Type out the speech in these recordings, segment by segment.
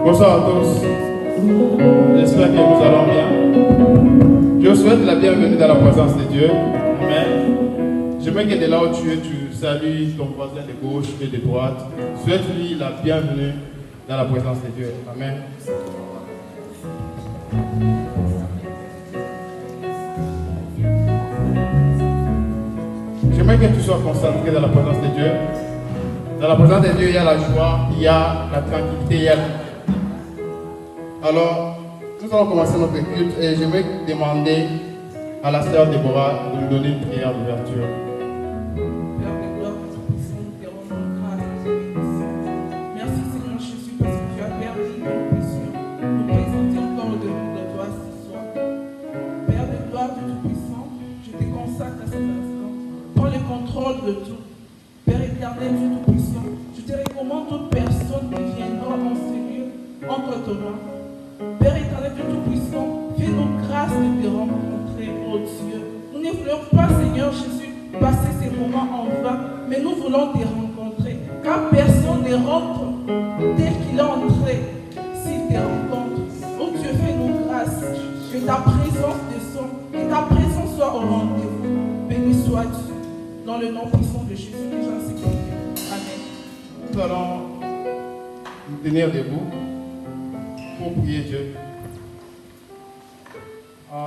Bonsoir à tous. J'espère que nous allons bien. Je vous souhaite la bienvenue dans la présence de Dieu. Amen. J'aimerais que de là où tu es, tu salues ton voisin de gauche et de droite. Souhaite-lui la bienvenue dans la présence de Dieu. Amen. J'aimerais que tu sois concentré dans la présence de Dieu. Dans la présence de Dieu, il y a la joie, il y a la tranquillité, il y a... Alors, nous allons commencer notre culte et j'aimerais demander à la sœur Déborah de nous donner une prière d'ouverture. Père de gloire, nous te rendons grâce et bénédiction. Merci Seigneur Jésus parce que tu as permis que nous puissions nous présenter encore au devant de toi ce soir. Père de gloire, du Tout-Puissant, je te consacre à cet instant. Prends le contrôle de tout. Père éternel du Tout-Puissant, je te recommande toute personne qui viendra en Seigneur entre tes mains. Père éternel du Tout-Puissant, fais-nous grâce de te rencontrer, oh Dieu. Nous ne voulons pas, Seigneur Jésus, passer ces moments en vain, mais nous voulons te rencontrer. Car personne ne rentre tel qu'il est entré s'il te rencontre. Oh Dieu, fais-nous grâce. Que ta présence descende, que ta présence soit au rendez-vous. Béni sois-tu. Dans le nom puissant de Jésus, que j'en sais prier. Amen. Nous allons nous tenir debout pour prier Dieu.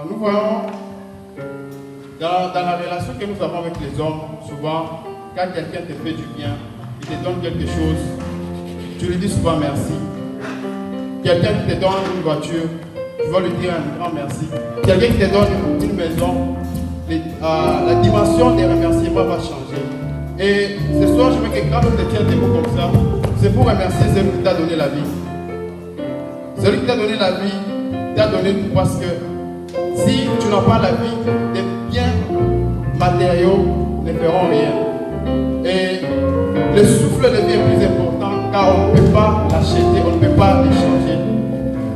Nous voyons dans la relation que nous avons avec les hommes, souvent, quand quelqu'un te fait du bien, il te donne quelque chose, tu lui dis souvent merci. Quelqu'un qui te donne une voiture, tu vas lui dire un grand merci. Quelqu'un qui te donne une maison, la dimension des remerciements Et ce soir, je veux que quand on te tient des mots comme ça, c'est pour remercier celui qui t'a donné la vie. Celui qui t'a donné la vie t'a donné tout, parce que si tu n'as pas la vie, tes biens matériaux ne feront rien. Et le souffle de vie est plus important car on ne peut pas l'acheter, on ne peut pas l'échanger.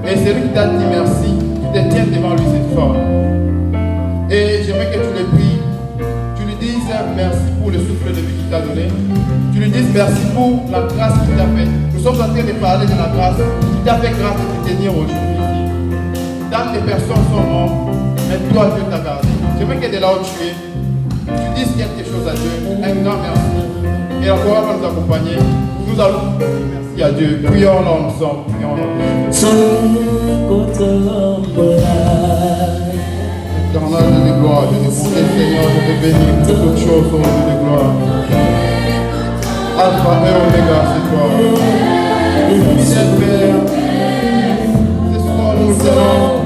Et celui qui t'a dit merci, tu te tiens devant lui cette fois. Et j'aimerais que tu le pries, tu lui dises merci pour le souffle de vie qu'il t'a donné. Tu lui dises merci pour la grâce qu'il t'a faite. Nous sommes en train de parler de la grâce qui t'a fait grâce de te tenir aujourd'hui ici. Tant de personnes sont mortes, mais toi Dieu t'a gardé. J'aimerais que de là où tu es, tu dises quelque chose à Dieu, un grand merci. Et la gloire va nous accompagner. Nous allons dire merci à Dieu. Prions là ensemble. Prions là. Éternel de gloire, je te prie Seigneur, je te bénis pour toutes choses au nom de gloire. Alpha et Omega, c'est toi. Fidèle Père, ce soir nous allons.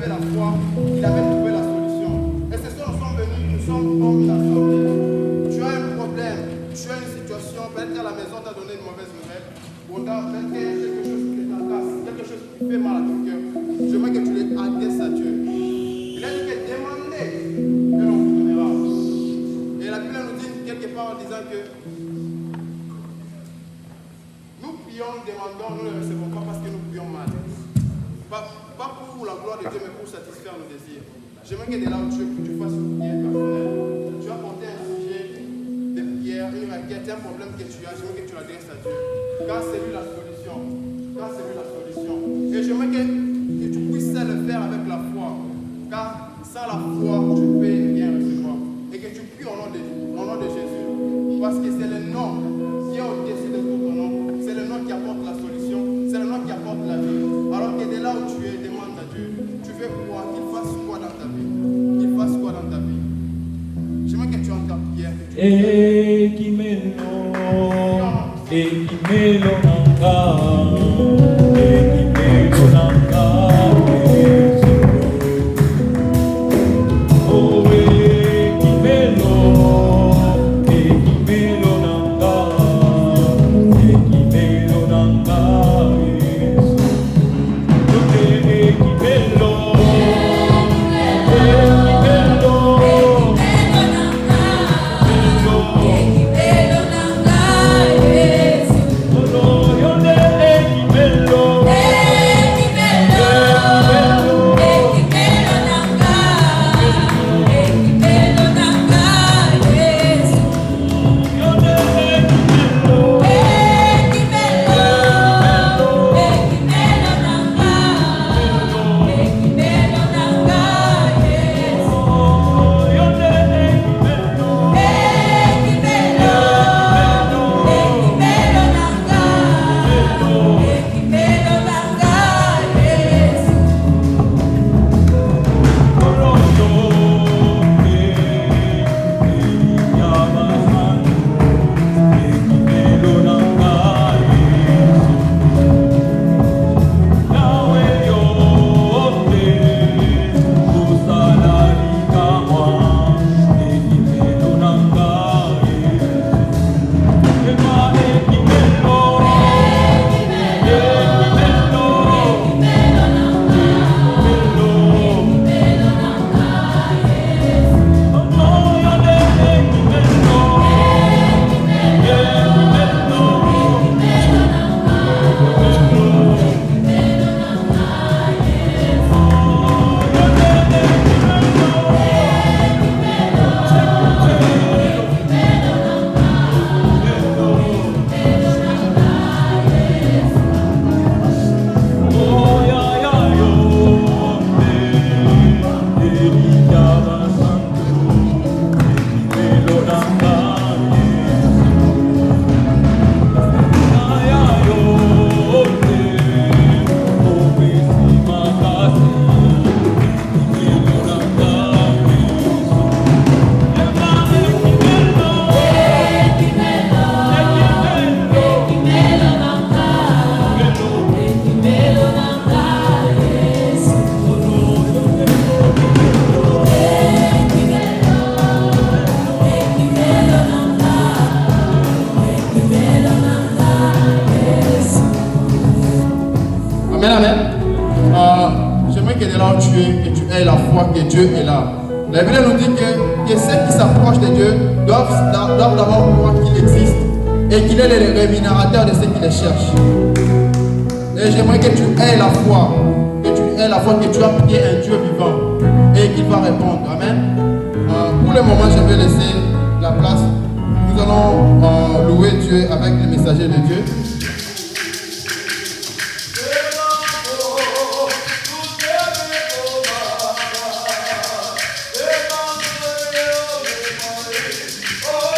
avait la foi, il avait trouvé la solution. Et c'est ce que nous sommes venus, nous sommes comme une assemblée. Tu as un problème, tu as une situation, peut-être qu'à la maison tu as donné une mauvaise nouvelle, ou peut-être qu'il y a quelque chose qui t'agace, quelque chose qui fait mal à ton cœur. Je veux que tu les adresses à Dieu. Il a dit que demandez et l'on vous donnera. Et la Bible nous dit quelque part en disant que nous prions, demandons, nous ne recevons pas parce que nous prions mal. Pas pour la gloire de Dieu, mais pour satisfaire nos désirs. J'aimerais que de là où tu es, que tu fasses une prière personnelle. Tu as porté un sujet de prière, une requête, un problème que tu as, j'aimerais que tu l'adresses à Dieu. Car c'est lui la solution. Car c'est lui la solution. Et j'aimerais que tu puisses le faire avec la foi. Car sans la foi, tu ne peux rien recevoir. Et que tu pries au nom de Jésus. Parce que c'est le nom qui est au-dessus de tout ton nom. C'est le nom qui apporte la solution. C'est le nom qui apporte la vie. Alors que de là où tu es, demande à Dieu. Tu veux quoi? Qu'il fasse quoi dans ta vie? Qu'il fasse quoi dans ta vie? J'aimerais que tu entres ta prière. Et qui me lo nanga. que tu aies la foi que Dieu est là. La Bible nous dit que ceux qui s'approchent de Dieu doivent d'abord croire qu'il existe et qu'il est le rémunérateur de ceux qui les cherchent. Et j'aimerais que tu aies la foi, que tu as prié un Dieu vivant et qu'il va répondre. Amen. Pour le moment, je vais laisser la place. Nous allons louer Dieu avec les messagers de Dieu. Oh,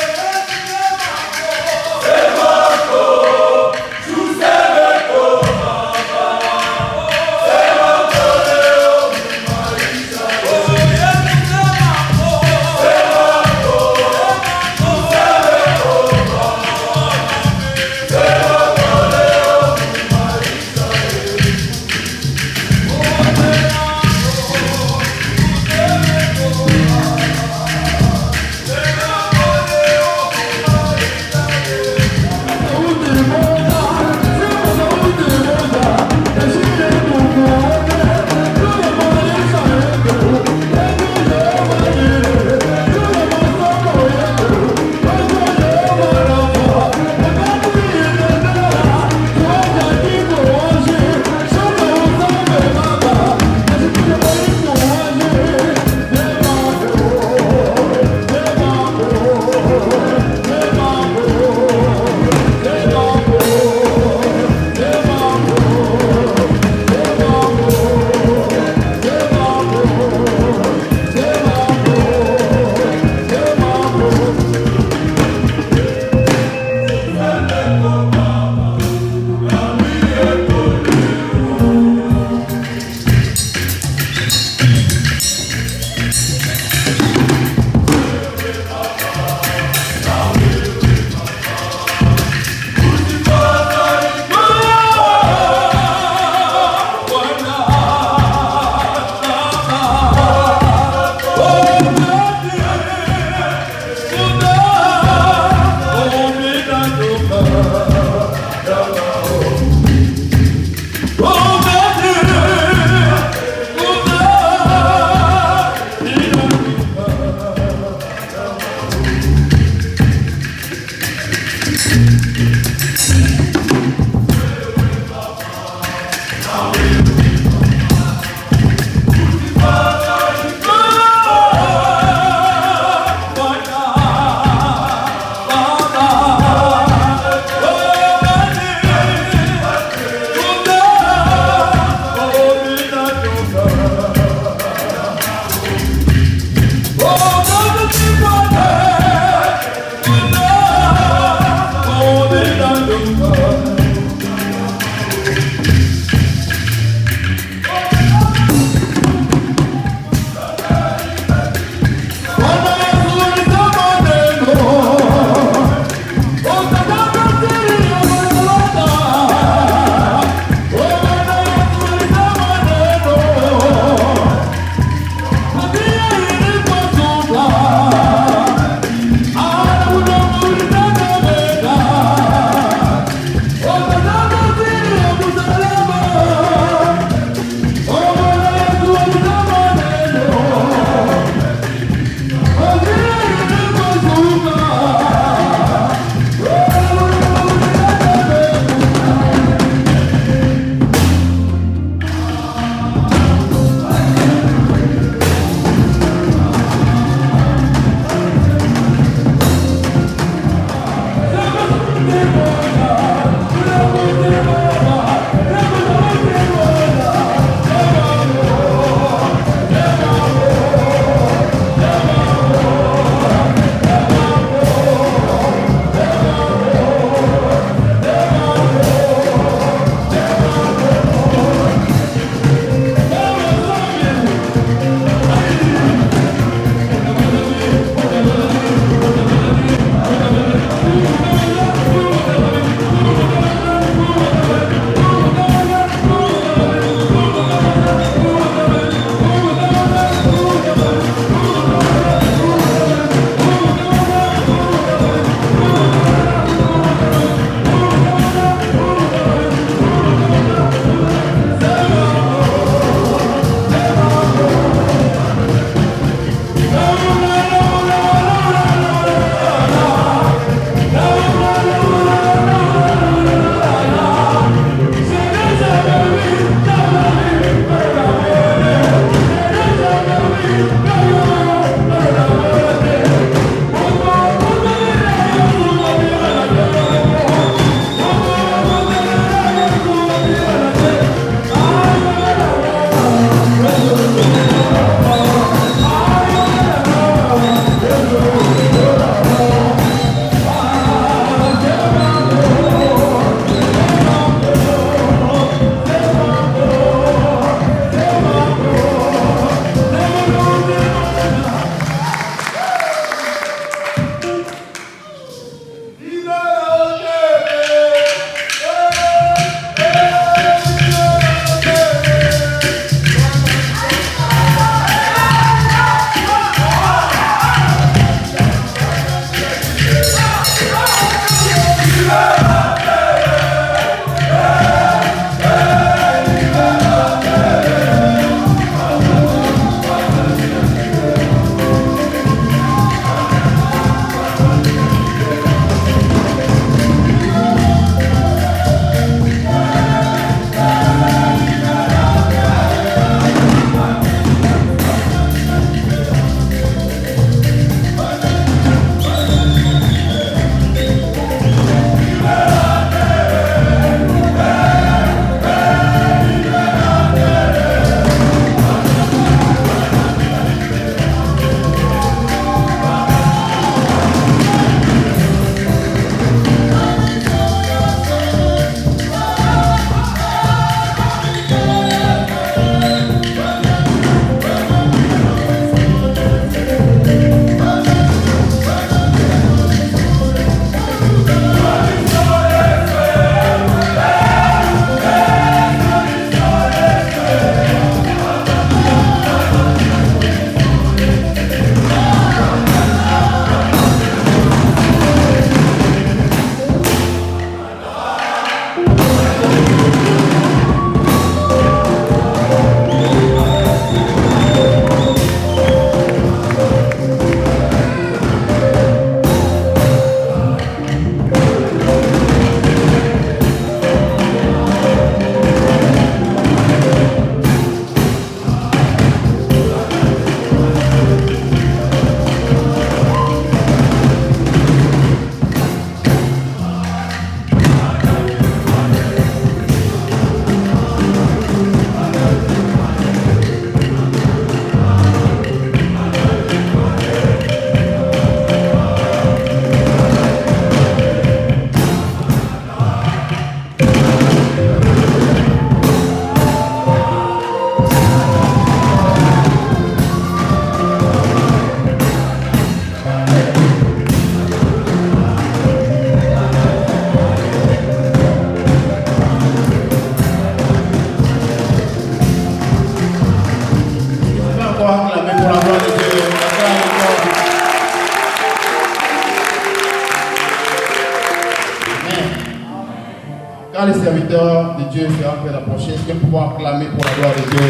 serviteur de Dieu sera en train d'approcher. Est-ce qu'on peut acclamer pour la gloire de Dieu?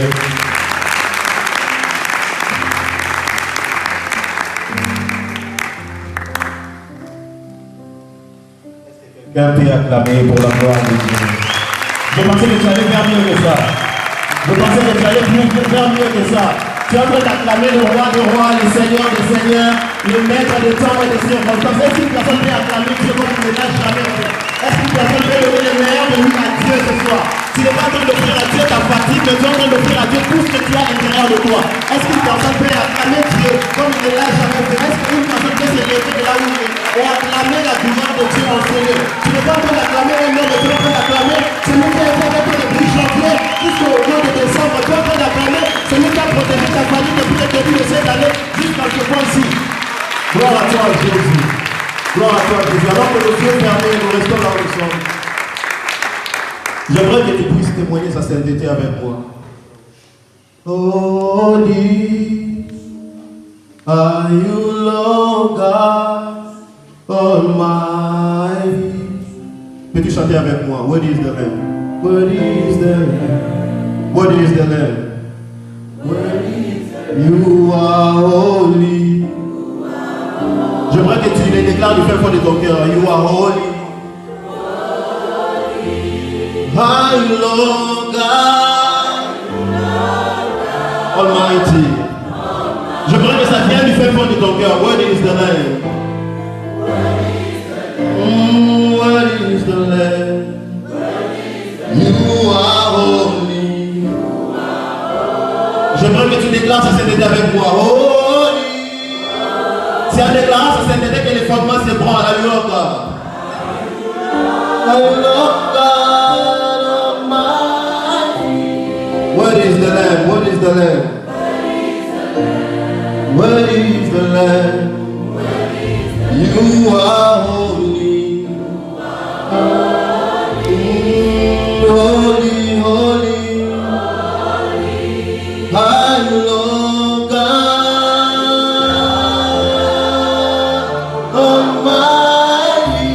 Quelqu'un peut acclamer pour la gloire de Dieu. Je pensais que tu allais faire mieux que ça. Je pensais que tu allais faire mieux que ça. Tu es en train d'acclamer le roi des rois, le seigneur des seigneurs, le maître des temps et des circonstances. Est-ce qu'une personne peut acclamer Dieu comme tu ne l'as jamais fait? Est-ce qu'une personne peut donner le meilleur de lui à Dieu ce soir? Tu n'es pas en train d'offrir à Dieu ta fatigue, mais tu es en train d'offrir à Dieu tout ce que tu as à l'intérieur de toi. Est-ce qu'une personne peut acclamer Dieu comme il ne l'a jamais fait? Est-ce qu'une personne peut se lever de là où il est et acclamer la gloire de Dieu en ce lieu? Tu n'es pas en train d'acclamer un nom, mais tu es en train d'acclamer celui qui a fait avec depuis janvier jusqu'au mois de décembre. Tu es en train d'acclamer celui qui a protégé ta famille depuis le début de cette année jusqu'à ce point-ci. Gloire à toi, Jésus. Gloire à toi, Jésus. Alors que nos yeux fermés, nous restons là où nous sommes. J'aimerais que tu puisses témoigner sa sainteté avec moi. Holy are you, Lord God Almighty. Peux-tu chanter avec moi? What is the Lamb? What is the Lamb? What is the Lamb? You are holy. J'aimerais que tu les déclares du fin fond de ton cœur. You are holy. My Lord God Almighty. J'aimerais que ça vienne du fin fond de ton cœur. What is the Lamb? What is the Lamb? You are holy. J'aimerais que tu déclares sa sainteté avec moi. Holy. C'est en déclarant sa sainteté que les fondements se prennent à la louange. What is the Lamb? What is the Lamb? What is the Lamb? You are holy. Holy, holy. I love God Almighty.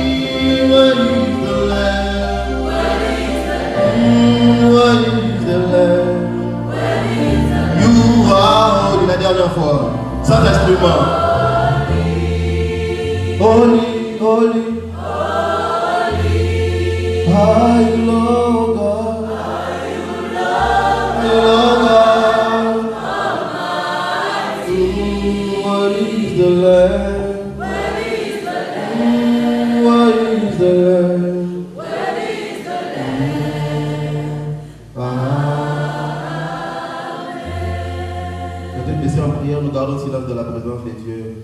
What is the Lamb? What is the Lamb? You are holy. La dernière fois, sans instrument. Holy, holy. I love God. I love God. What is the Lamb? What is the Lamb? Peut-être baisser en prière, nous gardons le silence de la présence de Dieu.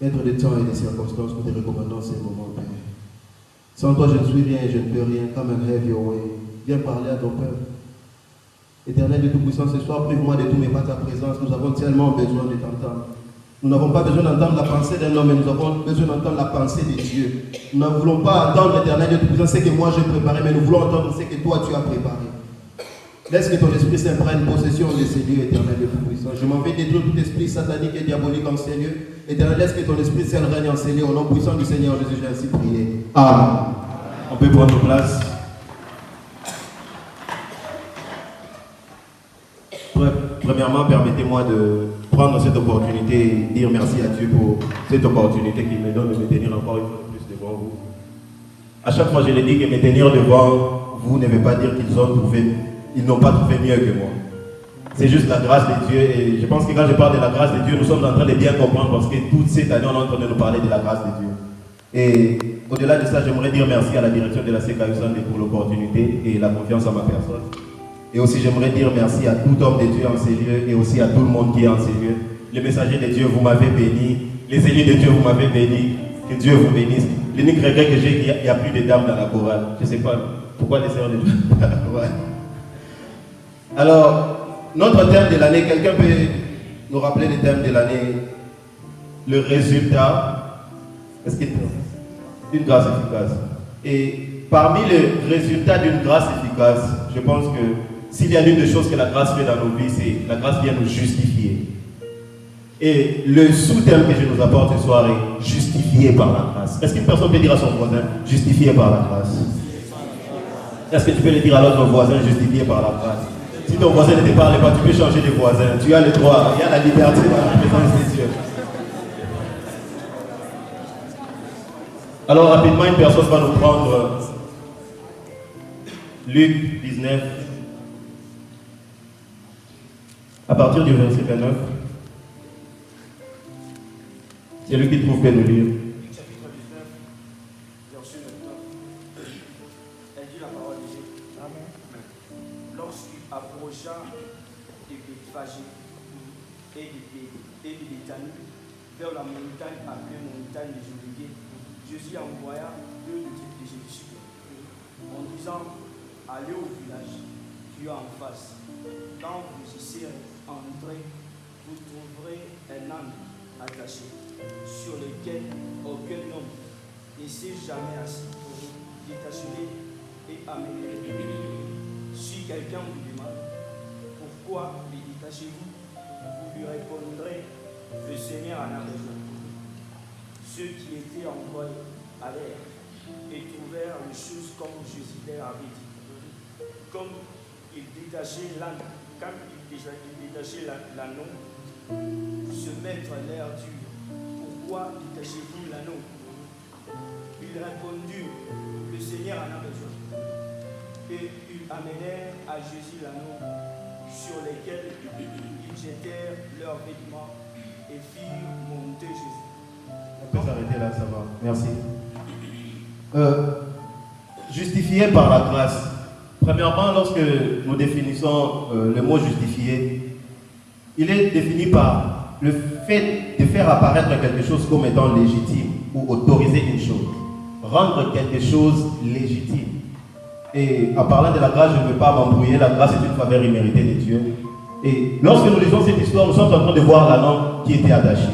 Être des temps et des circonstances, nous te recommandons ces moments, Père. Sans toi, je ne suis rien et je ne peux rien. Come and have your way. Viens parler à ton peuple. Éternel de Tout-Puissant, ce soir, prive-moi de tout, mais pas ta présence. Nous avons tellement besoin de t'entendre. Nous n'avons pas besoin d'entendre la pensée d'un homme, mais nous avons besoin d'entendre la pensée de Dieu. Nous ne voulons pas entendre, Éternel de Tout-Puissant, ce que moi j'ai préparé, mais nous voulons entendre ce que toi tu as préparé. Laisse que ton Esprit Saint prenne possession de ces lieux, Éternel de Tout-Puissant. Je m'en vais détruire tout esprit satanique et diabolique en ces lieux. Éternel, laisse que ton Esprit Saint règne en ces lieux. Au nom puissant du Seigneur Jésus, j'ai ainsi prié. Amen. On peut prendre place. Premièrement, permettez-moi de prendre cette opportunité et dire merci à Dieu pour cette opportunité qu'il me donne de me tenir encore une fois de plus devant vous. À chaque fois, je l'ai dit que me tenir devant vous ne veut pas dire qu'ils n'ont pas trouvé mieux que moi. C'est juste la grâce de Dieu, et je pense que quand je parle de la grâce de Dieu, nous sommes en train de bien comprendre parce que toute cette année, on est en train de nous parler de la grâce de Dieu. Et au-delà de ça, j'aimerais dire merci à la direction de la CKU Sunday pour l'opportunité et la confiance en ma personne. Et aussi, j'aimerais dire merci à tout homme de Dieu en ces lieux et aussi à tout le monde qui est en ces lieux. Les messagers de Dieu, vous m'avez béni. Les élus de Dieu, vous m'avez béni. Que Dieu vous bénisse. L'unique regret que j'ai, il n'y a plus de dames dans la chorale. Je ne sais pas pourquoi les sœurs de Dieu dans la chorale. Alors, notre thème de l'année, quelqu'un peut nous rappeler le thème de l'année? Le résultat, est-ce qu'il d'une grâce efficace. Et parmi les résultats d'une grâce efficace, je pense que s'il y a l'une des choses que la grâce fait dans nos vies, c'est la grâce vient nous justifier. Et le sous-thème que je nous apporte ce soir est justifié par la grâce. Est-ce qu'une personne peut dire à son voisin, justifié par la grâce? Est-ce que tu peux le dire à l'autre voisin, justifié par la grâce? Si ton voisin ne te parle pas, tu peux changer de voisin. Tu as le droit, il y a la liberté dans la présence des dieux. Alors rapidement, une personne va nous prendre Luc 19, à partir du verset 29. C'est lui qui trouve peut nous lire. Chapitre 19, verset 29. Elle dit la parole de Dieu. Amen. Lorsqu'il approcha de Bethphagée et de Béthanie, vers la montagne appelée montagne des Oliviers, Jésus envoya 2 de ses disciples en disant, allez au village qui est en face. Quand vous y serez entrés, vous trouverez un âne attaché, sur lequel aucun homme ne s'est jamais assis. Détachez-le et amenez-le. Si quelqu'un vous demande pourquoi les détachez-vous, vous lui répondrez, le Seigneur en a besoin. Ceux qui étaient envoyés allèrent et trouvèrent les choses comme Jésus leur avait dit. Comme il détachait l'âne, l'anneau, ce maître leur dit, pourquoi détachez-vous l'anneau? Ils répondirent, le Seigneur en a besoin. Et ils amenèrent à Jésus l'anneau, sur lequel ils jetèrent leurs vêtements et firent monter Jésus. On peut s'arrêter là, ça va. Merci. Justifié par la grâce. Premièrement, lorsque nous définissons le mot justifié, il est défini par le fait de faire apparaître quelque chose comme étant légitime ou autoriser une chose. Rendre quelque chose légitime. Et en parlant de la grâce, je ne veux pas m'embrouiller, la grâce est une faveur imméritée de Dieu. Et lorsque nous lisons cette histoire, nous sommes en train de voir l'âne qui était attaché.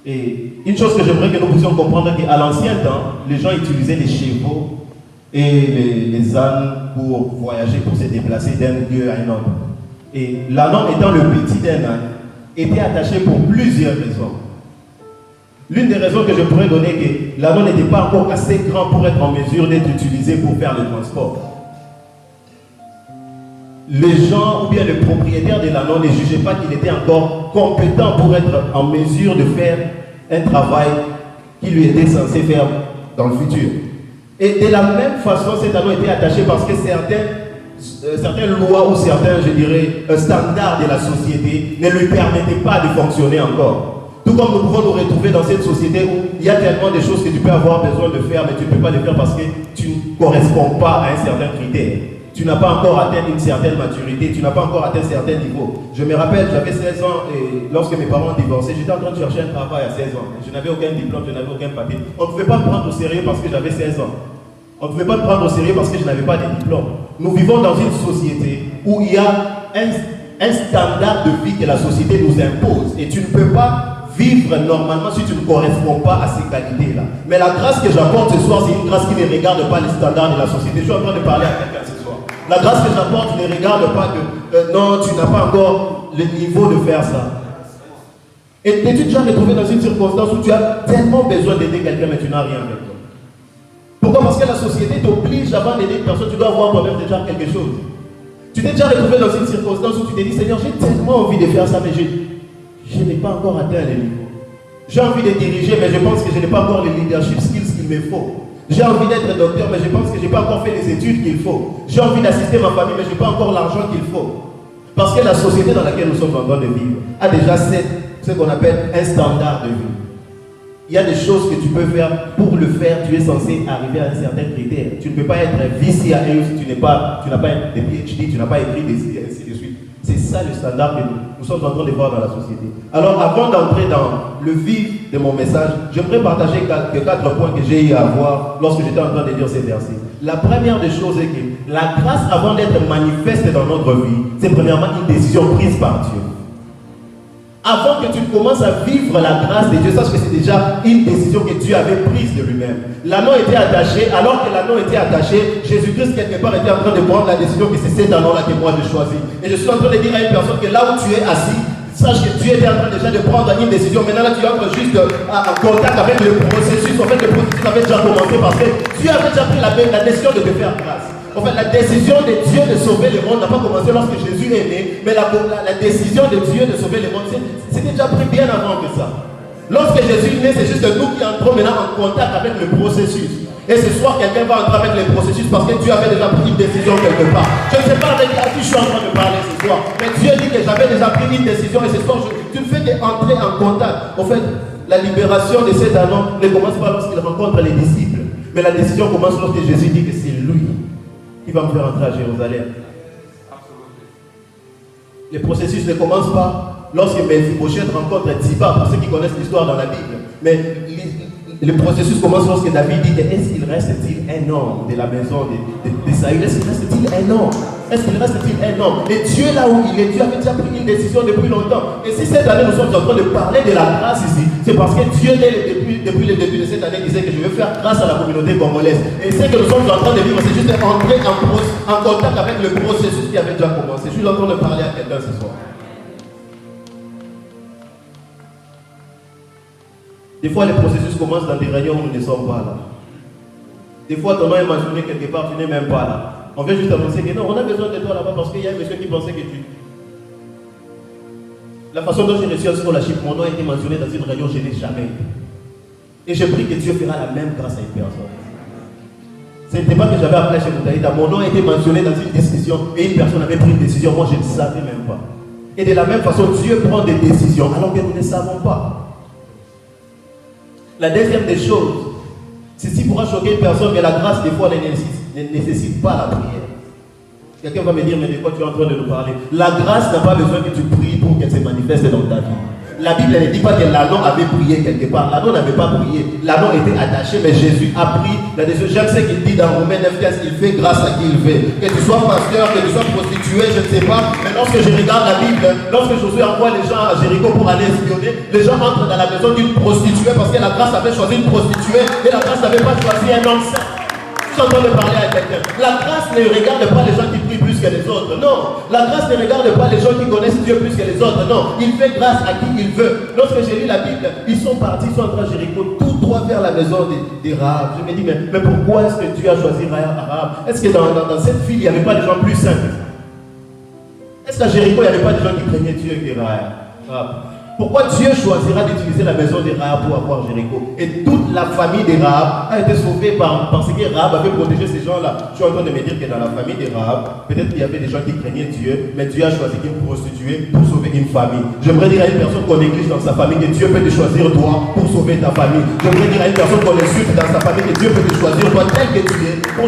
Et une chose que j'aimerais que nous puissions comprendre, c'est qu'à l'ancien temps, les gens utilisaient les chevaux et les ânes pour voyager, pour se déplacer d'un lieu à un autre. Et l'âne étant le petit d'un âne, était attaché pour plusieurs raisons. L'une des raisons que je pourrais donner est que l'âne n'était pas encore assez grand pour être en mesure d'être utilisé pour faire le transport. Les gens ou bien le propriétaire de l'âne ne jugeaient pas qu'il était encore compétent pour être en mesure de faire un travail qui lui était censé faire dans le futur. Et de la même façon, cet anneau était attaché parce que certaines lois ou certains, je dirais, standards de la société ne lui permettaient pas de fonctionner encore. Tout comme nous pouvons nous retrouver dans cette société où il y a tellement de choses que tu peux avoir besoin de faire, mais tu ne peux pas les faire parce que tu ne corresponds pas à un certain critère. Tu n'as pas encore atteint une certaine maturité, tu n'as pas encore atteint un certain niveau. Je me rappelle, j'avais 16 ans et lorsque mes parents ont divorcé, j'étais en train de chercher un travail à 16 ans. Je n'avais aucun diplôme, je n'avais aucun papier. On ne pouvait pas me prendre au sérieux parce que j'avais 16 ans. On ne pouvait pas me prendre au sérieux parce que je n'avais pas de diplôme. Nous vivons dans une société où il y a un standard de vie que la société nous impose. Et tu ne peux pas vivre normalement si tu ne corresponds pas à ces qualités-là. Mais la grâce que j'apporte ce soir, c'est une grâce qui ne regarde pas les standards de la société. Je suis en train de parler à quelqu'un ce soir. La grâce que j'apporte ne regarde pas que non, tu n'as pas encore le niveau de faire ça. Et t'es-tu déjà retrouvé dans une circonstance où tu as tellement besoin d'aider quelqu'un mais tu n'as rien avec toi? Pourquoi? Parce que la société t'oblige avant d'aider une personne, tu dois avoir toi-même déjà quelque chose. Tu t'es déjà retrouvé dans une circonstance où tu t'es dit, Seigneur, j'ai tellement envie de faire ça, mais je n'ai pas encore atteint le niveau. J'ai envie de diriger, mais je pense que je n'ai pas encore les leadership skills qu'il me faut. J'ai envie d'être docteur, mais je pense que je n'ai pas encore fait les études qu'il faut. J'ai envie d'assister ma famille, mais je n'ai pas encore l'argent qu'il faut. Parce que la société dans laquelle nous sommes en train de vivre a déjà ce qu'on appelle un standard de vie. Il y a des choses que tu peux faire. Pour le faire, tu es censé arriver à un certain critère. Tu ne peux pas être VCAE si tu n'as pas de PhD, tu n'as pas écrit des ainsi de suite. C'est ça le standard que nous sommes en train de voir dans la société. Alors, avant d'entrer dans le vif de mon message, j'aimerais partager quatre points que j'ai eu à voir lorsque j'étais en train de lire ces versets. La première des choses est que la grâce, avant d'être manifeste dans notre vie, c'est premièrement une décision prise par Dieu. Avant que tu commences à vivre la grâce de Dieu, sache que c'est déjà une décision que Dieu avait prise de lui-même. L'anneau était attaché, alors que l'anneau était attaché, Jésus-Christ quelque part était en train de prendre la décision que c'est cet anneau-là que moi j'ai choisi. Et je suis en train de dire à une personne que là où tu es assis, Sache que Dieu était en train déjà de prendre une décision. Maintenant, là, tu entres juste en contact avec le processus. En fait, le processus avait déjà commencé parce que Dieu avait déjà pris la décision de te faire grâce. En fait, la décision de Dieu de sauver le monde n'a pas commencé lorsque Jésus est né, mais la décision de Dieu de sauver le monde, c'était déjà pris bien avant que ça. Lorsque Jésus est né, c'est juste nous qui entrons maintenant en contact avec le processus. Et ce soir, quelqu'un va entrer avec le processus parce que Dieu avait déjà pris une décision quelque part. Je ne sais pas avec qui je suis en train de parler ce soir, mais Dieu dit que j'avais déjà pris une décision et ce soir, tu ne fais qu'entrer en contact. En fait, la libération de cet homme ne commence pas lorsqu'il rencontre les disciples, mais la décision commence lorsque Jésus dit que c'est lui qui va me faire entrer à Jérusalem. Le processus ne commence pas lorsque Mephibosheth rencontre Ziba, pour ceux qui connaissent l'histoire dans la Bible. Mais le processus commence lorsque David dit est-ce qu'il reste-t-il un homme de la maison de Saül? Est-ce qu'il reste-t-il un homme? Est-ce qu'il reste-t-il un homme? Et Dieu là où il est, Dieu avait déjà pris une décision depuis longtemps. Et si cette année nous sommes en train de parler de la grâce ici, c'est parce que Dieu depuis le début de cette année disait que je vais faire grâce à la communauté congolaise. Et ce que nous sommes en train de vivre, c'est juste entrer en contact avec le processus qui avait déjà commencé. Je suis en train de parler à quelqu'un ce soir. Des fois, les processus commencent dans des réunions où nous ne sommes pas là. Des fois, ton nom est mentionné quelque part, tu n'es même pas là. On vient juste annoncer que non, on a besoin de toi là-bas parce qu'il y a un monsieur qui pensait que tu... La façon dont j'ai reçu un scholarship, mon nom a été mentionné dans une réunion, je n'ai jamais été. Et je prie que Dieu fera la même grâce à une personne. Ce n'était pas que j'avais appelé chez Moutaïda, mon nom a été mentionné dans une discussion et une personne avait pris une décision, moi je ne savais même pas. Et de la même façon, Dieu prend des décisions alors que nous ne savons pas. La deuxième des choses, ceci pourra choquer une personne, mais la grâce des fois ne nécessite pas la prière. Quelqu'un va me dire, mais de quoi tu es en train de nous parler? La grâce n'a pas besoin que tu pries pour qu'elle se manifeste dans ta vie. La Bible ne dit pas que l'anneau avait prié quelque part. L'anneau n'avait pas prié. L'anneau était attaché, mais Jésus a pris la décision. J'aime ce qu'il dit dans Romains 9:15, il fait grâce à qui il veut. Que tu sois pasteur, que tu sois prostitué, je ne sais pas. Mais lorsque je regarde la Bible, lorsque Josué envoie les gens à Jéricho pour aller espionner, les gens entrent dans la maison d'une prostituée parce que la grâce avait choisi une prostituée et la grâce n'avait pas choisi un homme saint. Je suis en train de parler à quelqu'un. La grâce ne regarde pas les gens qui prient plus que les autres. Non. La grâce ne regarde pas les gens qui connaissent Dieu plus que les autres. Non. Il fait grâce à qui il veut. Lorsque j'ai lu la Bible, ils sont partis, ils sont entrés à Jéricho, tous trois vers la maison des Rahab. Je me dis, mais pourquoi est-ce que Dieu a choisi Rahab? Est-ce que dans cette ville, il n'y avait pas des gens plus saints? Est-ce qu'à Jéricho, il n'y avait pas des gens qui craignaient Dieu que Rahab? Pourquoi Dieu choisira d'utiliser la maison de Rahab pour avoir Jéricho? Et toute la famille de Rahab a été sauvée parce que Rahab avait protégé ces gens-là. Je suis en train de me dire que dans la famille de Rahab, peut-être qu'il y avait des gens qui craignaient Dieu, mais Dieu a choisi une prostituée pour sauver une famille. J'aimerais dire à une personne qu'on néglige dans sa famille que Dieu peut te choisir toi pour sauver ta famille. J'aimerais dire à une personne qu'on insulte dans sa famille que Dieu peut te choisir toi tel que tu es pour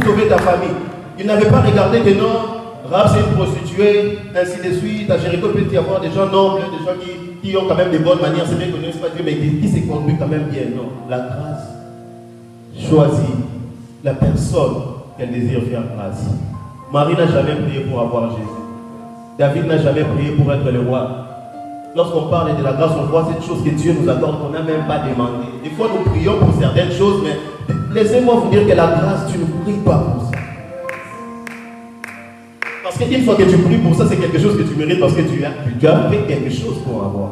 sauver ta famille. Il n'avait pas regardé que non, Rahab c'est une prostituée, ainsi de suite. À Jéricho peut y avoir des gens nobles, des gens qui ont quand même des bonnes manières, c'est bien qu'ils ne connaissent pas Dieu, mais qui se conduit quand même bien. Non, la grâce choisit la personne qu'elle désire faire grâce. Marie n'a jamais prié pour avoir Jésus. David n'a jamais prié pour être le roi. Lorsqu'on parle de la grâce, on voit cette chose que Dieu nous accorde qu'on n'a même pas demandé. Des fois, nous prions pour certaines choses, mais laissez-moi vous dire que la grâce, tu ne pries pas pour ça. Parce qu'une fois que tu pries pour ça, c'est quelque chose que tu mérites parce que tu as fait quelque chose pour avoir.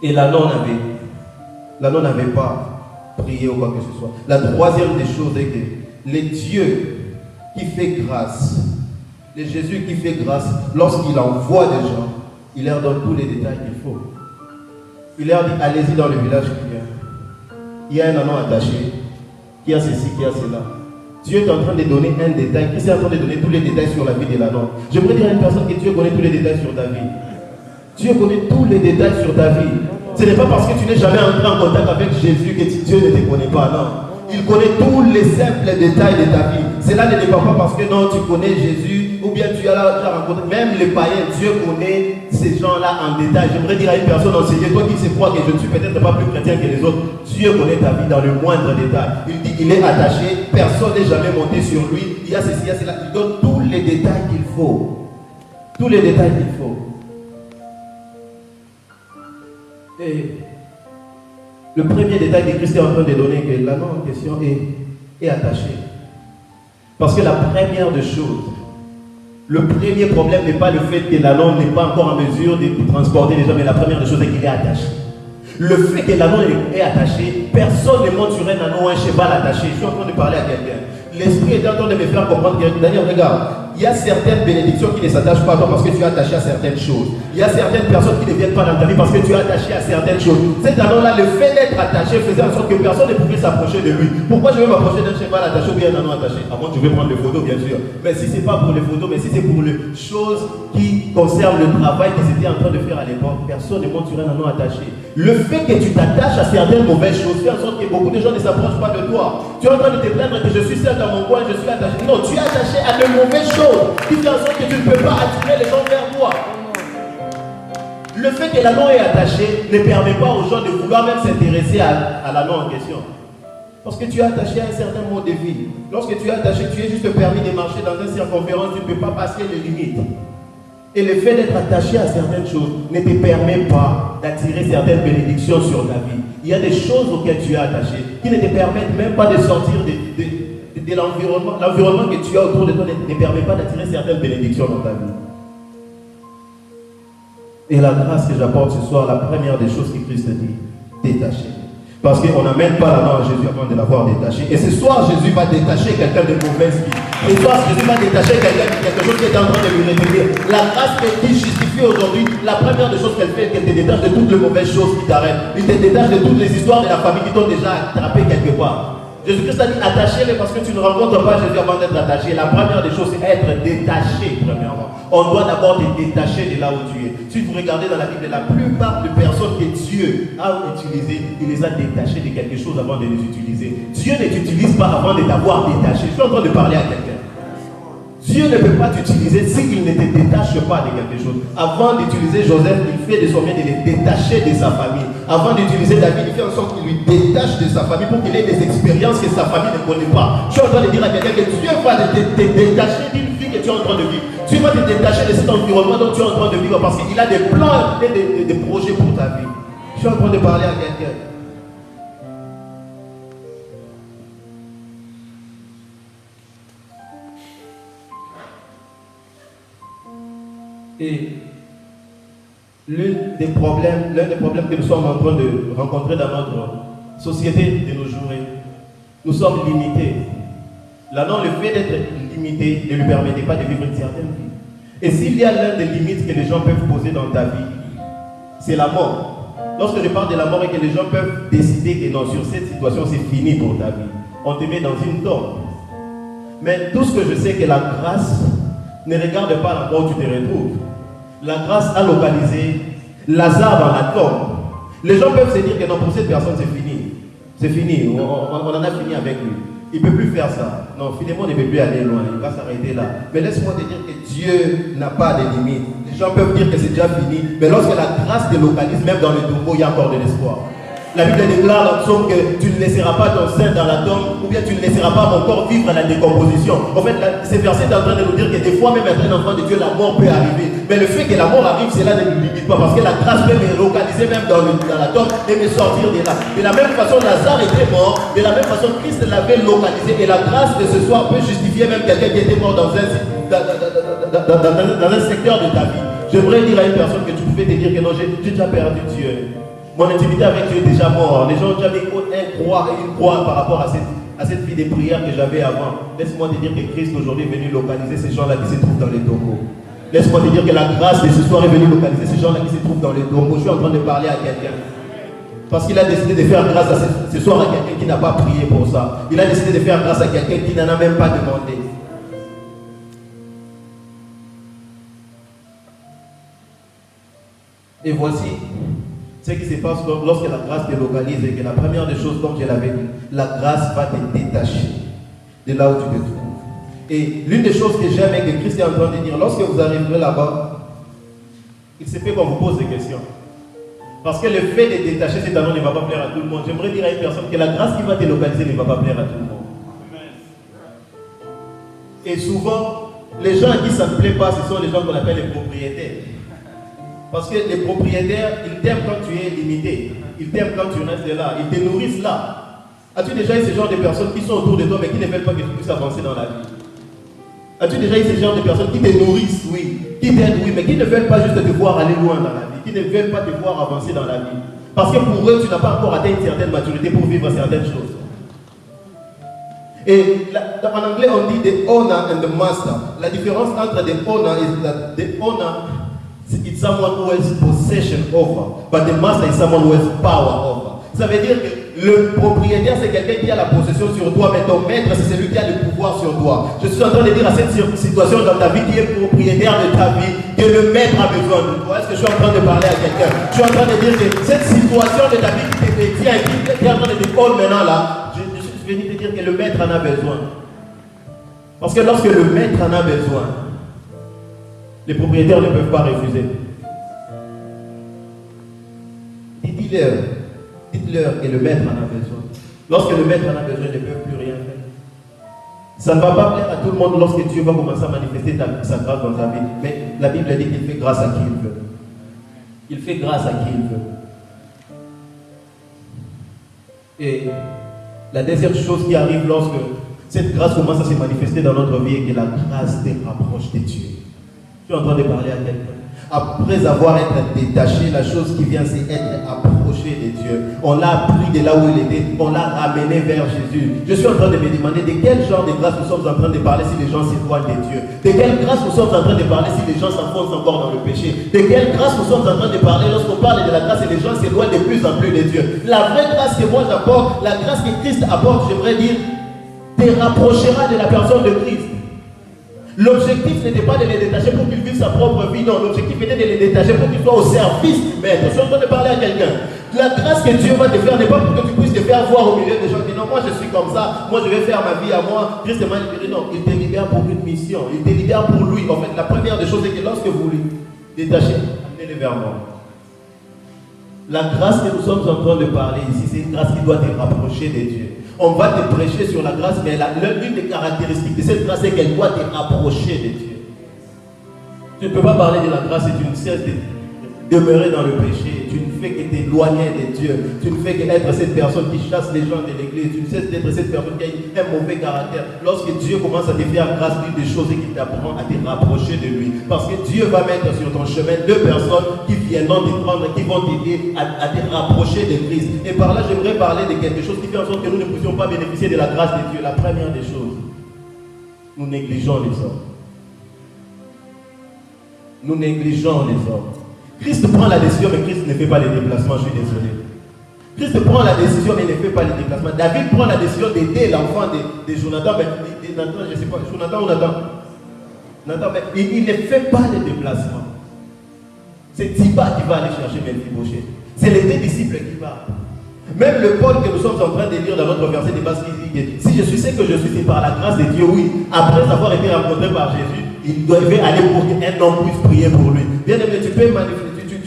Et l'anneau n'avait pas prié ou quoi que ce soit. La troisième des choses est que le Dieu qui fait grâce, le Jésus qui fait grâce, lorsqu'il envoie des gens, il leur donne tous les détails qu'il faut. Il leur dit, allez-y dans le village qui vient. Il y a un anneau attaché, qui a ceci, qui a cela. Dieu est en train de donner un détail. Qui est en train de donner tous les détails sur la vie de l'anneau? J'aimerais dire à une personne que Dieu connaît tous les détails sur ta vie. Dieu connaît tous les détails sur ta vie. Ce n'est pas parce que tu n'es jamais entré en contact avec Jésus que Dieu ne te connaît pas, non. Il connaît tous les simples détails de ta vie. Cela ne dépend pas parce que non, tu connais Jésus ou bien tu as rencontré. Même les païens, Dieu connaît ces gens-là en détail. J'aimerais dire à une personne enseignée, toi qui sais croire que je ne suis peut-être pas plus chrétien que les autres, Dieu connaît ta vie dans le moindre détail. Il dit qu'il est attaché, personne n'est jamais monté sur lui. Il y a ceci, il y a cela. Il donne tous les détails qu'il faut. Tous les détails qu'il faut. Et le premier détail que Christ est en train de donner, que l'anneau en question est attaché. Parce que la première des choses, Le premier problème n'est pas le fait que l'anneau n'est pas encore en mesure de transporter les gens, mais la première des choses est qu'il est attaché. Le fait que l'anneau est attaché, personne ne monte sur un anneau ou un cheval attaché. Je suis en train de parler à quelqu'un. L'esprit est en train de me faire comprendre que, Daniel, regarde, il y a certaines bénédictions qui ne s'attachent pas à toi parce que tu es attaché à certaines choses. Il y a certaines personnes qui ne viennent pas dans ta vie parce que tu es attaché à certaines choses. Cet anneau-là, le fait d'être attaché faisait en sorte que personne ne pouvait s'approcher de lui. Pourquoi je vais m'approcher d'un cheval attaché ou bien d'un anneau attaché? À moins que je vais prendre des photos, bien sûr. Mais si ce n'est pas pour les photos, mais si c'est pour les choses qui concernent le travail qu'ils étaient en train de faire à l'époque, personne ne monte sur un anneau attaché. Le fait que tu t'attaches à certaines mauvaises choses fait en sorte que beaucoup de gens ne s'approchent pas de toi. Tu es en train de te plaindre que je suis seul dans mon coin, je suis attaché. Non, tu es attaché à de mauvaises choses qui font en sorte que tu ne peux pas attirer les gens vers toi. Le fait que l'anneau est attaché ne permet pas aux gens de vouloir même s'intéresser à l'anneau en question. Parce que tu es attaché à un certain mode de vie. Lorsque tu es attaché, tu es juste permis de marcher dans une circonférence, tu ne peux pas passer les limites. Et le fait d'être attaché à certaines choses ne te permet pas d'attirer certaines bénédictions sur ta vie. Il y a des choses auxquelles tu es attaché qui ne te permettent même pas de sortir de l'environnement. L'environnement que tu as autour de toi ne permet pas d'attirer certaines bénédictions dans ta vie. Et la grâce que j'apporte ce soir, la première des choses que Christ dit, détaché. Parce qu'on n'amène pas la main à Jésus avant de l'avoir détaché. Et ce soir, Jésus va détacher quelqu'un de mauvaise vie. Ce soir, Jésus va détacher quelqu'un de quelque chose qui est en train de lui retenir. La grâce qui justifie aujourd'hui, la première des choses qu'elle fait, qu'elle te détache de toutes les mauvaises choses qui t'arrêtent. Il te détache de toutes les histoires de la famille qui t'ont déjà attrapé quelque part. Jésus-Christ a dit attaché-les parce que tu ne rencontres pas Jésus avant d'être attaché. La première des choses, c'est être détaché, premièrement. On doit d'abord te détacher de là où tu es. Si vous regardez dans la Bible, la plupart des personnes que Dieu a utilisées, il les a détachées de quelque chose avant de les utiliser. Dieu ne t'utilise pas avant de t'avoir détaché. Je suis en train de parler à quelqu'un. Dieu ne peut pas t'utiliser s'il ne te détache pas de quelque chose. Avant d'utiliser Joseph, il fait de son bien de les détacher de sa famille. Avant d'utiliser David, il fait en sorte qu'il lui détache de sa famille pour qu'il ait des expériences que sa famille ne connaît pas. Je suis en train de dire à quelqu'un que Dieu va te détacher d'une vie que tu es en train de vivre. Dieu va te détacher de cet environnement dont tu es en train de vivre parce qu'il a des plans et des projets pour ta vie. Je suis en train de parler à quelqu'un. Et l'un des problèmes que nous sommes en train de rencontrer dans notre société de nos jours, nous sommes limités. L'anneau, le fait d'être limité ne lui permettait pas de vivre une certaine vie. Et s'il y a l'un des limites que les gens peuvent poser dans ta vie, c'est la mort. Lorsque je parle de la mort et que les gens peuvent décider que non, sur cette situation, c'est fini pour ta vie. On te met dans une tombe. Mais tout ce que je sais que la grâce ne regarde pas l'endroit où tu te retrouves. La grâce a localisé Lazare dans la tombe. Les gens peuvent se dire que non, pour cette personne, c'est fini. C'est fini, on en a fini avec lui. Il ne peut plus faire ça. Non, finalement, il ne peut plus aller loin. Il va s'arrêter là. Mais laisse-moi te dire que Dieu n'a pas de limite. Les gens peuvent dire que c'est déjà fini. Mais lorsque la grâce te localise, même dans le tombeau, il y a encore de l'espoir. La Bible déclare dans le psaume que tu ne laisseras pas ton sein dans la tombe, ou bien tu ne laisseras pas mon corps vivre à la décomposition. En fait, ces versets sont en train de nous dire que des fois, même être un enfant de Dieu, la mort peut arriver. Mais le fait que la mort arrive, cela ne nous limite pas, parce que la grâce peut me localiser même dans la tombe et me sortir de là. De la même façon, Lazare était mort, de la même façon, Christ l'avait localisé, et la grâce de ce soir peut justifier même quelqu'un qui était mort dans un secteur de ta vie. J'aimerais dire à une personne que tu pouvais te dire que non, j'ai déjà perdu Dieu. Mon intimité avec Dieu est déjà mort. Les gens ont déjà mis une croix par rapport à cette vie de prière que j'avais avant. Laisse-moi te dire que Christ aujourd'hui est venu localiser ces gens-là qui se trouvent dans les tombeaux. Laisse-moi te dire que la grâce de ce soir est venue localiser ces gens-là qui se trouvent dans les tombeaux. Je suis en train de parler à quelqu'un. Parce qu'il a décidé de faire grâce ce soir à quelqu'un qui n'a pas prié pour ça. Il a décidé de faire grâce à quelqu'un qui n'en a même pas demandé. Et voici ce qui se passe lorsque la grâce te localise et que la première des choses, comme je l'avais dit, la grâce va te détacher de là où tu te trouves. Et l'une des choses que j'aime et que Christ est en train de dire, lorsque vous arriverez là-bas, il se peut qu'on vous pose des questions. Parce que le fait de détacher cet anneau ne va pas plaire à tout le monde. J'aimerais dire à une personne que la grâce qui va te localiser ne va pas plaire à tout le monde. Et souvent, les gens à qui ça ne plaît pas, ce sont les gens qu'on appelle les propriétaires. Parce que les propriétaires, ils t'aiment quand tu es limité. Ils t'aiment quand tu restes là. Ils te nourrissent là. As-tu déjà eu ce genre de personnes qui sont autour de toi mais qui ne veulent pas que tu puisses avancer dans la vie? As-tu déjà eu ce genre de personnes qui te nourrissent, oui, qui t'aident, oui, mais qui ne veulent pas juste te voir aller loin dans la vie, qui ne veulent pas te voir avancer dans la vie? Parce que pour eux, tu n'as pas encore atteint une certaine maturité pour vivre certaines choses. Et en anglais, on dit the owner and the master. La différence entre the owner is that the owner is someone who has possession over, but the master is someone who has power over. Ça veut dire que le propriétaire, c'est quelqu'un qui a la possession sur toi, mais ton maître, c'est celui qui a le pouvoir sur toi. Je suis en train de dire à cette situation dans ta vie qui est propriétaire de ta vie, que le maître a besoin de toi. Est-ce que je suis en train de parler à quelqu'un? Je suis en train de dire que cette situation de ta vie qui te détient, qui est en train de te prendre maintenant là, je suis venu te dire que le maître en a besoin. Parce que lorsque le maître en a besoin, les propriétaires ne peuvent pas refuser. Dites-leur que le maître en a besoin. Lorsque le maître en a besoin, ils ne peuvent plus rien faire. Ça ne va pas plaire à tout le monde lorsque Dieu va commencer à manifester sa grâce dans ta vie. Mais la Bible dit qu'il fait grâce à qui il veut. Il fait grâce à qui il veut. Et la deuxième chose qui arrive lorsque cette grâce commence à se manifester dans notre vie est que la grâce te rapproche de Dieu. Je suis en train de parler à quelqu'un. Après avoir été détaché, la chose qui vient, c'est être approché de Dieu. On l'a pris de là où il était, on l'a ramené vers Jésus. Je suis en train de me demander de quel genre de grâce nous sommes en train de parler si les gens s'éloignent de Dieu. De quelle grâce nous sommes en train de parler si les gens s'enfoncent encore dans le péché. De quelle grâce nous sommes en train de parler lorsqu'on parle de la grâce et les gens s'éloignent de plus en plus de Dieu. La vraie grâce que moi j'apporte, la grâce que Christ apporte, j'aimerais dire, te rapprochera de la personne de Christ. L'objectif n'était pas de les détacher pour qu'ils vivent sa propre vie, non. L'objectif était de les détacher pour qu'ils soient au service du maître. Je suis en train de parler à quelqu'un. La grâce que Dieu va te faire n'est pas pour que tu puisses te faire voir au milieu des gens qui disent non, moi je suis comme ça, moi je vais faire ma vie à moi. Christ m'a libéré. Non, il te libère pour une mission, il te libère pour lui. En fait, la première des choses est que lorsque vous lui détachez, amenez-le vers moi. La grâce que nous sommes en train de parler ici, c'est une grâce qui doit te rapprocher de Dieu. On va te prêcher sur la grâce, mais l'une des caractéristiques de cette grâce, c'est qu'elle doit te rapprocher de Dieu. Tu ne peux pas parler de la grâce et tu ne cesses de demeurer dans le péché. Tu ne fais que t'éloigner de Dieu. Tu ne fais qu'être cette personne qui chasse les gens de l'église. Tu ne cesses d'être cette personne qui a un mauvais caractère. Lorsque Dieu commence à te faire grâce, l'une des choses est qu'il t'apprend à te rapprocher de lui. Parce que Dieu va mettre sur ton chemin deux personnes qui viendront te prendre, qui vont t'aider à te rapprocher de Christ. Et par là, j'aimerais parler de quelque chose qui fait en sorte que nous ne puissions pas bénéficier de la grâce de Dieu. La première des choses, nous négligeons les hommes. Nous négligeons les hommes. Christ prend la décision, mais Christ ne fait pas les déplacements, je suis désolé. Christ prend la décision, mais il ne fait pas les déplacements. David prend la décision d'aider l'enfant de Jonathan, mais Nathan, je ne sais pas, Jonathan ou Nathan? Nathan, mais il ne fait pas les déplacements. C'est Ziba qui va aller chercher Mephibosheth. C'est les deux disciples qui partent. Même le Paul que nous sommes en train de lire dans notre verset de base qui dit que si je suis ce que je suis, c'est par la grâce de Dieu, oui. Après avoir été rencontré par Jésus, il devait aller pour qu'un homme puisse prier pour lui. Bien aimé, tu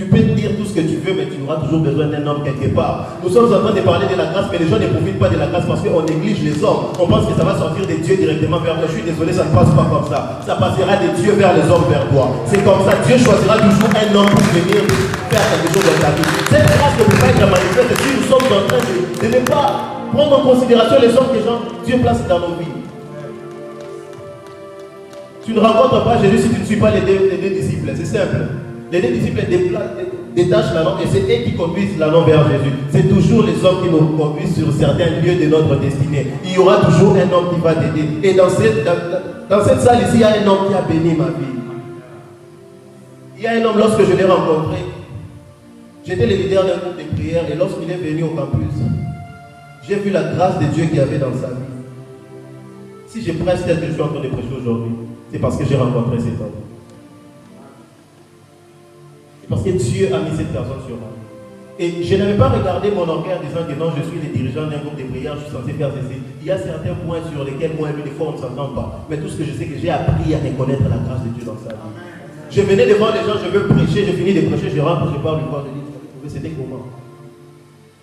peux dire tout ce que tu veux, mais tu auras toujours besoin d'un homme quelque part. Nous sommes en train de parler de la grâce, mais les gens ne profitent pas de la grâce parce qu'on néglige les hommes. On pense que ça va sortir de Dieu directement vers toi. Je suis désolé, ça ne passe pas comme ça. Ça passera de Dieu vers les hommes vers toi. C'est comme ça. Dieu choisira toujours un homme pour venir faire quelque chose dans ta vie. Cette grâce ne peut pas être manifeste si nous sommes en train de ne pas prendre en considération les hommes que Dieu place dans nos vies. Tu ne rencontres pas Jésus si tu ne suis pas les deux disciples. C'est simple. Les deux disciples détachent la langue et c'est eux qui conduisent la langue vers Jésus. C'est toujours les hommes qui nous conduisent sur certains lieux de notre destinée. Il y aura toujours un homme qui va t'aider. Et dans cette salle ici, il y a un homme qui a béni ma vie. Il y a un homme, lorsque je l'ai rencontré, j'étais le leader d'un groupe de prière et lorsqu'il est venu au campus, j'ai vu la grâce de Dieu qu'il y avait dans sa vie. Si je presse tel que je suis en train de prêcher aujourd'hui, c'est parce que j'ai rencontré cet homme. C'est parce que Dieu a mis cette personne sur moi. Et je n'avais pas regardé mon orgueil en disant que non, je suis le dirigeant d'un groupe de prière, je suis censé faire ceci. Il y a certains points sur lesquels moi et lui, des fois, on ne s'entend pas. Mais tout ce que je sais, que j'ai appris à reconnaître la grâce de Dieu dans sa vie. Je venais devant les gens, je veux prêcher, je finis de prêcher, je rentre, je parle, je parle, je dis, c'était comment?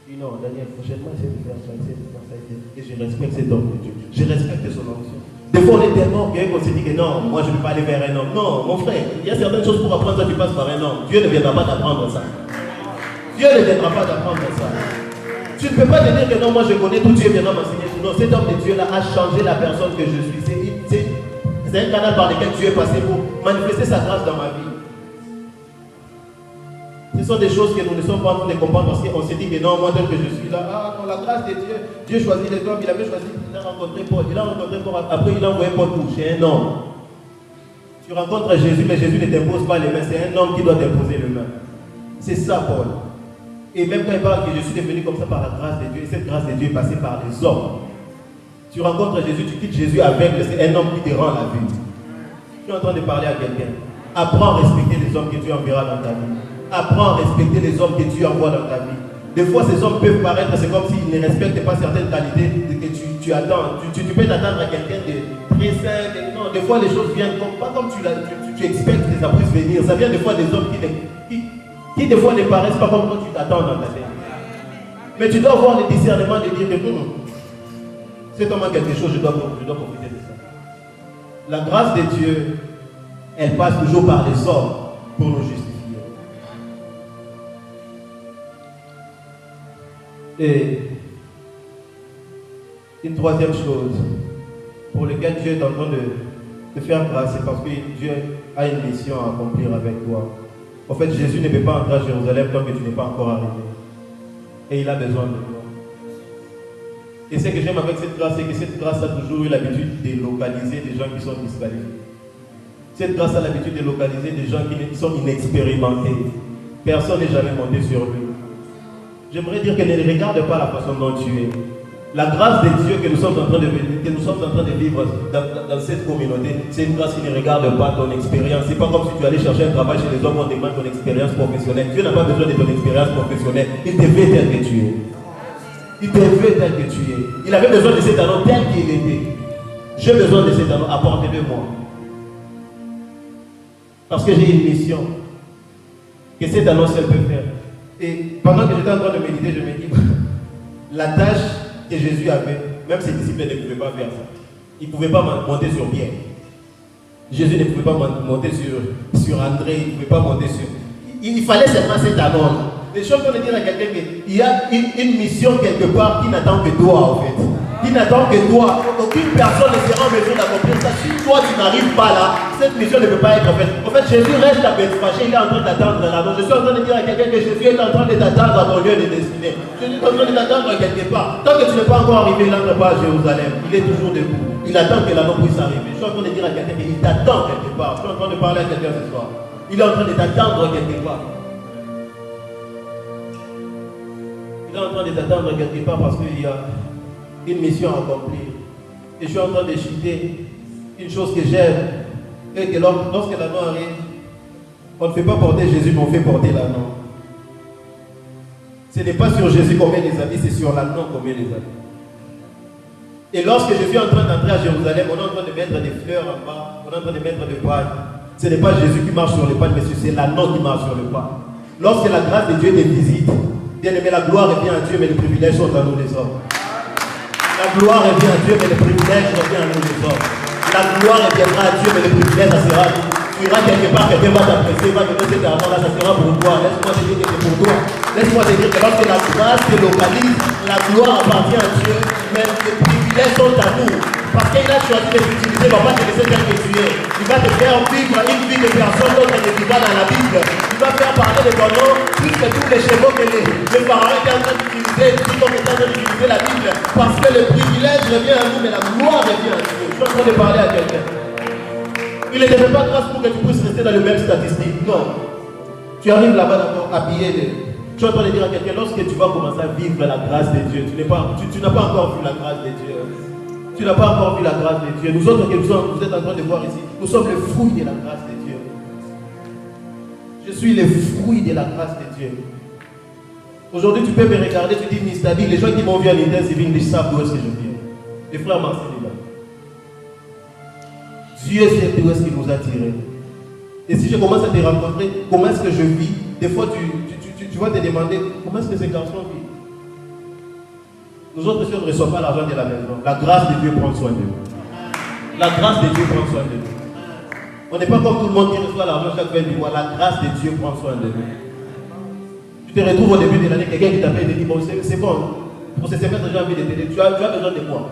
Je dis non, Daniel, prochainement, essaie de faire ça, essaie de faire ça, et je respecte cet homme de Dieu. Je respecte son onction. Des fois, on est tellement orgueilleux qu'on se dit que non, moi je ne peux pas aller vers un homme. Non, mon frère, il y a certaines choses pour apprendre, toi tu passes par un homme. Dieu ne viendra pas t'apprendre ça. Dieu ne viendra pas t'apprendre ça. Tu ne peux pas te dire que non, moi je connais tout, Dieu viendra m'enseigner tout. Non, cet homme de Dieu-là a changé la personne que je suis. C'est un canal par lequel Dieu est passé pour manifester sa grâce dans ma vie. Ce sont des choses que nous ne sommes pas en train de comprendre parce qu'on s'est dit que non, moi tel que je suis là, dans la grâce de Dieu, Dieu choisit les hommes, il avait choisi, il a rencontré Paul, après il a envoyé Paul toucher un homme. Tu rencontres Jésus, mais Jésus ne t'impose pas les mains, c'est un homme qui doit t'imposer les mains. C'est ça Paul. Et même quand il parle que je suis devenu comme ça par la grâce de Dieu, et cette grâce de Dieu est passée par les hommes. Tu rencontres Jésus, tu quittes Jésus aveugle, c'est un homme qui te rend la vue. Tu es en train de parler à quelqu'un. Apprends à respecter les hommes que Dieu enverra dans ta vie. Apprends à respecter les hommes que Dieu envoie dans ta vie. Des fois, ces hommes peuvent paraître, c'est comme s'ils ne respectent pas certaines qualités que tu attends. Tu peux t'attendre à quelqu'un de très saint. Non, des fois, les choses viennent pas comme tu expectes que ça puisse venir. Ça vient des fois des hommes qui des fois ne paraissent pas comme toi tu t'attends dans ta vie. Mais tu dois avoir le discernement de dire que cet homme a quelque chose, je dois profiter de ça. La grâce de Dieu, elle passe toujours par les hommes pour nous justifier. Et une troisième chose pour laquelle Dieu est en train de faire grâce, c'est parce que Dieu a une mission à accomplir avec toi. En fait, Jésus ne peut pas entrer à Jérusalem tant que tu n'es pas encore arrivé. Et il a besoin de toi. Et ce que j'aime avec cette grâce, c'est que cette grâce a toujours eu l'habitude de localiser des gens qui sont disqualifiés. Cette grâce a l'habitude de localiser des gens qui sont inexpérimentés. Personne n'est jamais monté sur lui. J'aimerais dire qu'elle ne regarde pas la façon dont tu es. La grâce de Dieu que nous sommes en train de vivre dans cette communauté, c'est une grâce qui ne regarde pas ton expérience. C'est pas comme si tu allais chercher un travail chez les hommes, on demande ton expérience professionnelle. Dieu n'a pas besoin de ton expérience professionnelle. Il te veut tel que tu es. Il te veut tel que tu es. Il avait besoin de cet talent tel qu'il était. J'ai besoin de cet talent, apportez-le-moi. Parce que j'ai une mission que cet talent seul peut faire. Et pendant que j'étais en train de méditer, je me dis, la tâche que Jésus avait, même ses disciples ne pouvaient pas faire ça. Ils ne pouvaient pas monter sur Pierre. Jésus ne pouvait pas monter sur André, il ne pouvait pas monter sur... Il fallait seulement cet talent. Les choses qu'on dire à quelqu'un qu'il y a une mission quelque part qui n'attend que toi, en fait. Qui n'attend que toi. Aucune personne ne sera en mesure d'accomplir ça. Si toi, tu n'arrives pas là, cette mission ne peut pas être faite. En fait, Jésus reste à Bethphagée, il est en train d'attendre là. Donc, je suis en train de dire à quelqu'un que Jésus est en train de t'attendre à ton lieu de destinée. Jésus est en train de t'attendre quelque part. Tant que tu n'es pas encore arrivé, il n'entre pas à Jérusalem. Il est toujours debout. Il attend que l'anneau puisse arriver. Je suis en train de dire à quelqu'un qu'il t'attend quelque part. Je suis en train de parler à quelqu'un ce soir. Il est en train de t'attendre quelque part. Il est en train de t'attendre quelque part parce qu'il y a une mission à accomplir. Et je suis en train de citer une chose que j'aime. Et que lorsque l'anneau arrive, on ne fait pas porter Jésus, mais on fait porter l'anneau. Ce n'est pas sur Jésus qu'on met les habits, c'est sur l'anneau qu'on met les habits. Et lorsque je suis en train d'entrer à Jérusalem, on est en train de mettre des fleurs en bas, on est en train de mettre des pagnes. Ce n'est pas Jésus qui marche sur les pagnes, mais c'est l'anneau qui marche sur les pagnes. Lorsque la grâce de Dieu te visite, bien aimé, la gloire revient à Dieu, mais les privilèges sont à nous les hommes. La gloire revient à Dieu, mais les privilèges reviennent à nous les hommes. La gloire reviendra à Dieu, mais les privilèges, ça sera. Tu iras quelque part, quelqu'un va t'apprécier, va te donner cet argent-là, ça sera pour toi. Laisse-moi te dire que c'est pour toi. Laisse-moi te dire que lorsque la grâce te localise, la gloire appartient à Dieu, mais les privilèges sont à nous. Parce qu'il a choisi de t'utiliser, il ne va pas te laisser tel que tu es. Il va te faire vivre une vie de personne dont elle ne vit pas dans la Bible. Il va faire parler de ton nom, plus que tous les chevaux que les parents étaient en train d'utiliser, tout comme étant en train d'utiliser la Bible. Parce que le privilège revient à nous, mais la gloire revient à Dieu. Je suis en train de parler à quelqu'un. Il ne te fait pas grâce pour que tu puisses rester dans les mêmes statistiques. Non. Tu arrives là-bas d'abord habillé de... Je suis en train de dire à quelqu'un, lorsque tu vas commencer à vivre la grâce de Dieu, tu n'as pas encore vu la grâce de Dieu. Tu n'as pas encore vu la grâce de Dieu. Nous autres que vous êtes en train de voir ici, nous sommes le fruit de la grâce de Dieu. Je suis le fruit de la grâce de Dieu. Aujourd'hui, tu peux me regarder, tu dis Mistadi, les gens qui m'ont vu en intensive English savent d'où est-ce que je viens. Les frères Marcel est là. Dieu sait d'où est-ce qu'il nous a tirés. Et si je commence à te rencontrer, comment est-ce que je vis, des fois tu vas te demander, comment est-ce que ces garçons vivent. Nous autres, si on ne reçoit pas l'argent de la maison, la grâce de Dieu prend soin de nous. La grâce de Dieu prend soin de nous. On n'est pas comme tout le monde qui reçoit l'argent chaque fin du mois. La grâce de Dieu prend soin de nous. Tu te retrouves au début de l'année, quelqu'un qui t'appelle et te dit, bon, c'est bon, pour ce semestre, j'ai envie de t'aider. Tu as besoin de quoi?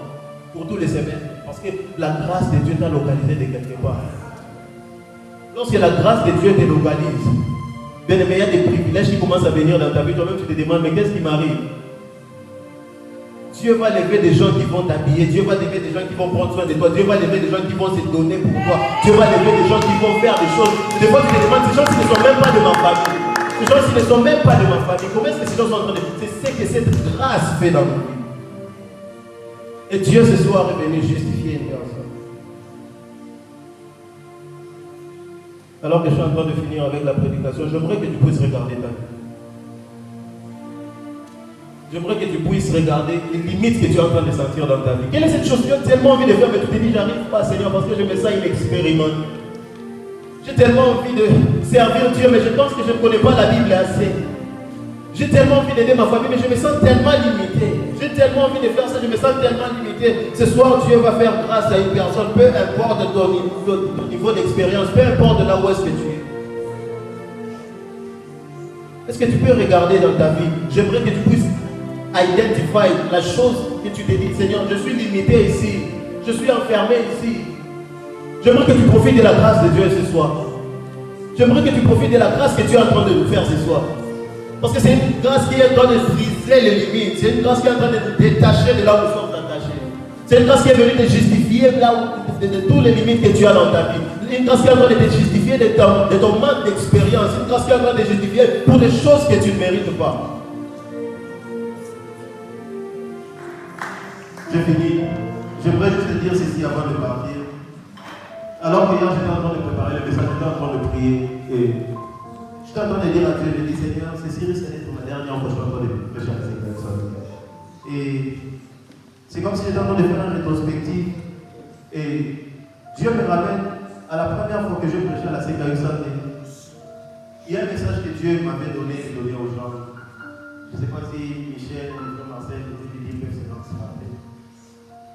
Pour tous les semestres. Parce que la grâce de Dieu t'a localisé de quelque part. Lorsque la grâce de Dieu te localise, bien aimé, il y a des privilèges qui commencent à venir dans ta vie. Toi-même, tu te demandes, mais qu'est-ce qui m'arrive? Dieu va lever des gens qui vont t'habiller. Dieu va lever des gens qui vont prendre soin de toi. Dieu va lever des gens qui vont se donner pour toi. Dieu va lever des gens qui vont faire des choses. Des fois, tu te demandes, ces gens qui ne sont même pas de ma famille. Ces gens qui ne sont même pas de ma famille. Comment est-ce que ces gens sont en train de... C'est ce que cette grâce fait dans nos vies. Et Dieu ce soir est venu justifier une personne. Alors que je suis en train de finir avec la prédication, j'aimerais que tu puisses regarder ta vie. J'aimerais que tu puisses regarder les limites que tu es en train de sentir dans ta vie. Quelle est cette chose que tu as tellement envie de faire, mais tu te dis, j'arrive pas, Seigneur, parce que je me sens inexpérimenté. J'ai tellement envie de servir Dieu, mais je pense que je ne connais pas la Bible assez. J'ai tellement envie d'aider ma famille, mais je me sens tellement limité. J'ai tellement envie de faire ça, je me sens tellement limité. Ce soir, Dieu va faire grâce à une personne, peu importe ton niveau d'expérience, peu importe là où est-ce que tu es. Est-ce que tu peux regarder dans ta vie? J'aimerais que tu puisses identifier la chose que tu te dis, Seigneur, je suis limité ici, je suis enfermé ici. J'aimerais que tu profites de la grâce de Dieu ce soir. J'aimerais que tu profites de la grâce que tu es en train de nous faire ce soir. Parce que c'est une grâce qui est en train de briser les limites. C'est une grâce qui est en train de nous détacher de là où nous sommes attachés. C'est une grâce qui est venue te justifier là où, de toutes les limites que tu as dans ta vie. Une grâce qui est en train de te justifier de ton manque d'expérience. Une grâce qui est en train de te justifier pour des choses que tu ne mérites pas. J'ai fini. J'aimerais juste te dire ceci avant de partir. Alors que hier j'étais en train de préparer le message, j'étais en train de prier et j'étais en train de dire à Dieu, je dis Seigneur, ceci risque d'être ma dernière fois que je suis en train de prêcher à cette personne. Et c'est comme si j'étais en train de faire une rétrospective et Dieu me ramène à la première fois que je prêchais à la Sécurité Santé. Il y a un message que Dieu m'avait donné et donné aux gens. Je ne sais pas si Michel ou Marcel ou Philippe peuvent se rappeler.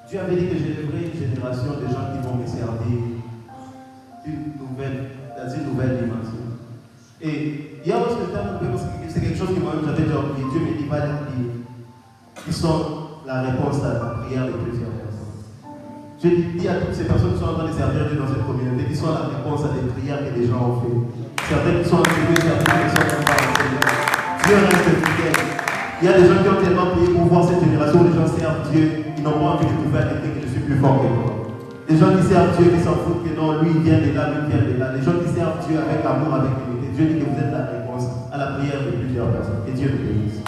Dieu avait dit que j'élèverais une génération de gens qui vont me servir dans une nouvelle dimension. Et hier, lorsque j'étais en train de parce que c'est quelque chose que moi-même j'avais déjà oublié, Dieu me dit, va leur dire, ils sont la réponse à la prière de plusieurs personnes. Je dis à toutes ces personnes qui sont en train de servir Dieu dans cette communauté, qui sont la réponse à des prières que les gens ont fait. Certaines qui sont activées, certaines qui sont en train de Seigneur. Dieu reste fidèle. Il y a des gens qui ont tellement prié pour voir cette génération où les gens servent Dieu, ils n'ont pas envie de trouver à quelqu'un que je suis plus fort que toi. Les gens qui servent Dieu, qui s'en foutent que non, lui il vient de là, lui il vient de là. Les gens qui servent Dieu avec amour, avec unité. Dieu dit que vous êtes la réponse à la prière de plusieurs personnes. Et Dieu nous bénisse.